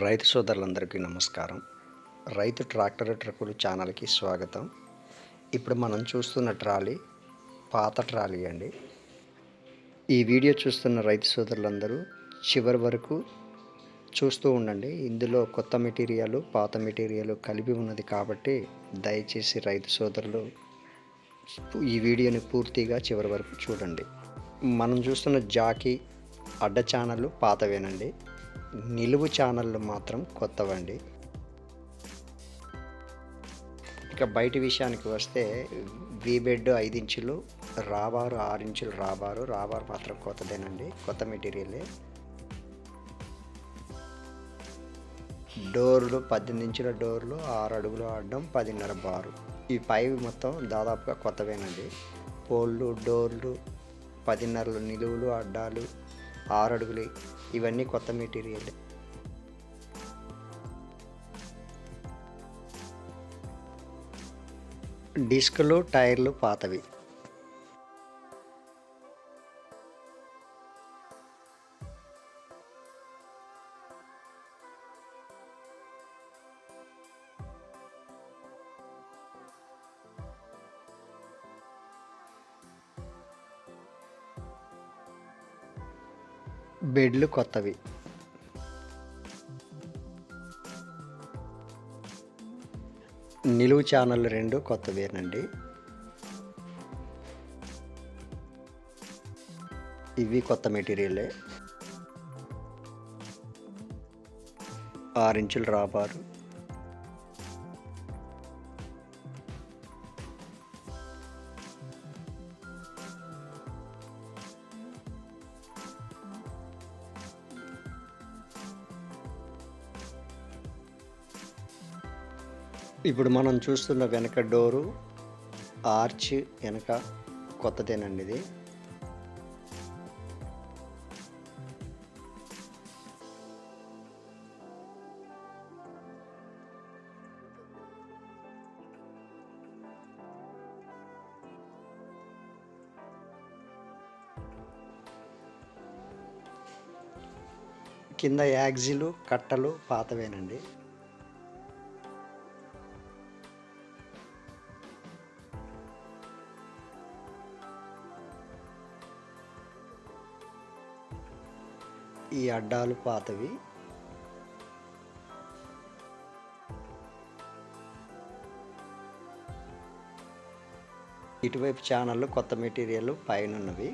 రైతు సోదరులందరికీ నమస్కారం. రైతు ట్రక్కులు ఛానల్‌కి స్వాగతం. ఇప్పుడు మనం చూస్తున్న ట్రాలీ పాత ట్రాలీ అండి. ఈ వీడియో చూస్తున్న రైతు సోదరులందరూ చివరి వరకు చూస్తూ ఉండండి. ఇందులో కొత్త మెటీరియల్, పాత మెటీరియల్ కలిపి ఉన్నది కాబట్టి దయచేసి రైతు సోదరులు ఈ వీడియోని పూర్తిగా చివరి వరకు చూడండి. మనం చూస్తున్న జాకీ అడ్డ ఛానళ్ళు పాతవేనండి. నిలువు ఛానళ్ళు మాత్రం కొత్తవండి. ఇక బయటి విషయానికి వస్తే వీబెడ్ 5 ఇంచులు, రాబారు 6 ఇంచులు రాబారు మాత్రం కొత్తదేనండి, కొత్త మెటీరియలే. డోర్లు 18 ఇంచుల డోర్లు, 6 అడుగులు అడ్డం, 10.5 బారు. ఈ పైవి మొత్తం దాదాపుగా కొత్తవేనండి. పోల్లు, డోర్లు, 10.5 నిలువులు, అడ్డాలు, 6 అడుగులు ఇవన్నీ కొత్త మెటీరియల్. డిస్కులు, టైర్లు పాతవి. బెడ్లు కొత్తవి. నిలువు ఛానల్ 2 కొత్తవేనండి. ఇవి కొత్త మెటీరియలే. 6 ఇంచులు రాబారు. ఇప్పుడు మనం చూస్తున్న వెనక డోరు ఆర్చ్ వెనక కొత్తదేనండి ఇది. కింద యాక్సిలు, కట్టలు పాతవేనండి. ఈ అడ్డాలు పాతవి. ఇటువైపు ఛానళ్ళు కొత్త మెటీరియల్ పైనున్నవి,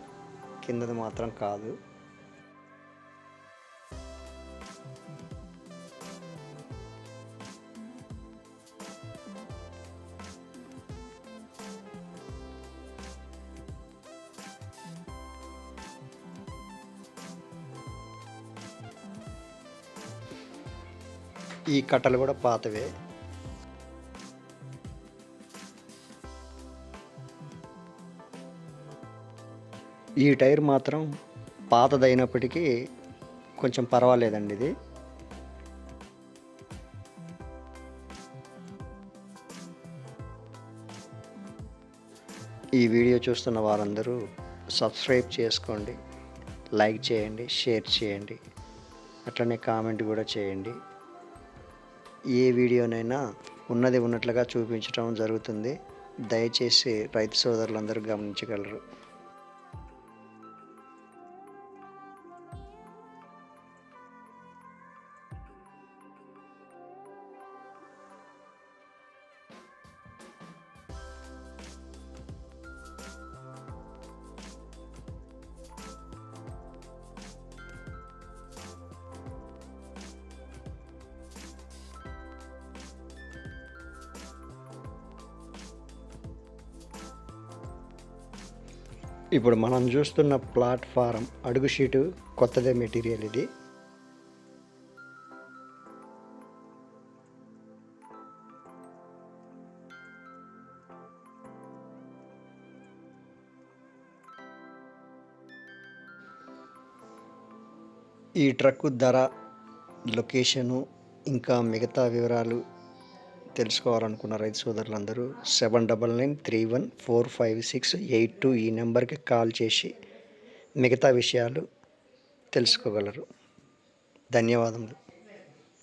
కిందది మాత్రం కాదు. ఈ కట్టలు కూడా పాతవే. ఈ టైర్ మాత్రం పాతదైనప్పటికీ కొంచెం పర్వాలేదండి ఇది. ఈ వీడియో చూస్తున్న వారందరూ సబ్స్క్రైబ్ చేసుకోండి, లైక్ చేయండి, షేర్ చేయండి, అట్లనే కామెంట్ కూడా చేయండి. ఏ వీడియోనైనా ఉన్నది ఉన్నట్లుగా చూపించడం జరుగుతుంది. దయచేసి రైతు సోదరులందరూ గమనించగలరు. ఇప్పుడు మనం చూస్తున్న ప్లాట్ఫారం అడుగు షీటు కొత్తదే మెటీరియల్ ఇది. ఈ ట్రక్కు ధర, లొకేషను ఇంకా మిగతా వివరాలు తెలుసుకోవాలనుకున్న రైతు సోదరులందరూ 7993145682 ఈ నెంబర్కి కాల్ చేసి మిగతా విషయాలు తెలుసుకోగలరు. ధన్యవాదములు.